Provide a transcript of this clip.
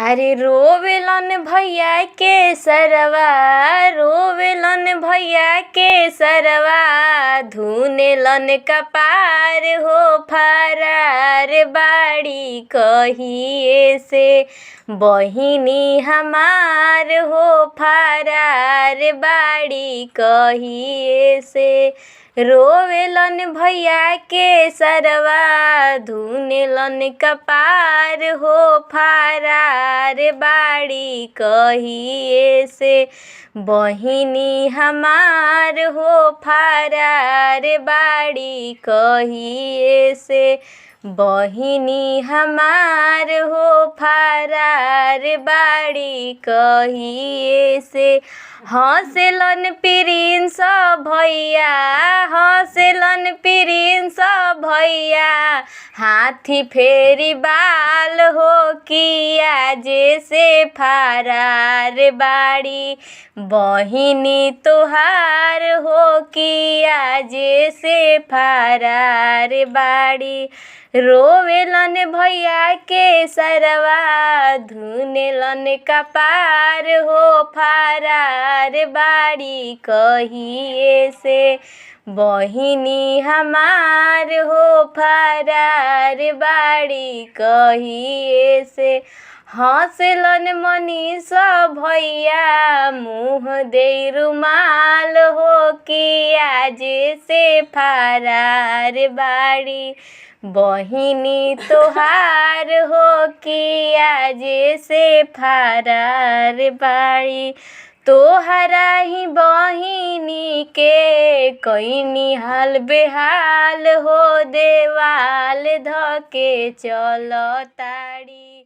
अरे रोवेलन भैया के सरवा, रोवेलन भैया के सरवा, धुनेलन कपार हो फरार बाड़ी कहिए से। बहिनी हमार हो फरार बाड़ी कहिए से। रोवेलन भैया के सरवा, धुनेलन कपार हो फरार बाड़ी कहिए से। बहिनी हमार हो फरार बाड़ी कहिए से। बहिनी हमार हो फरार बाड़ी कहिए से। हँसेलन प्रिंस भैया, हँसेलन प्रिंस भैया, हाथी फेरी बाल हो किया जैसे फरार बाड़ी। बहिनी तोहार हो किया जैसे फरार बाड़ी। रोवेलन भैया के सरवा, धुनेलन कपार हो फरार बाड़ी कहिए से। बहिनी हमार हो फरार बाड़ी कहिए से। हँसेलन मनीष भैया, मुँह दे रुमाल हो किया जैसे फरार बाड़ी। बहिनी तोहार हो किया जैसे फरार बाड़ी। तोहरा ही बहिनी के कईनी हाल बेहाल हो, देवाल धके चलताड़ी।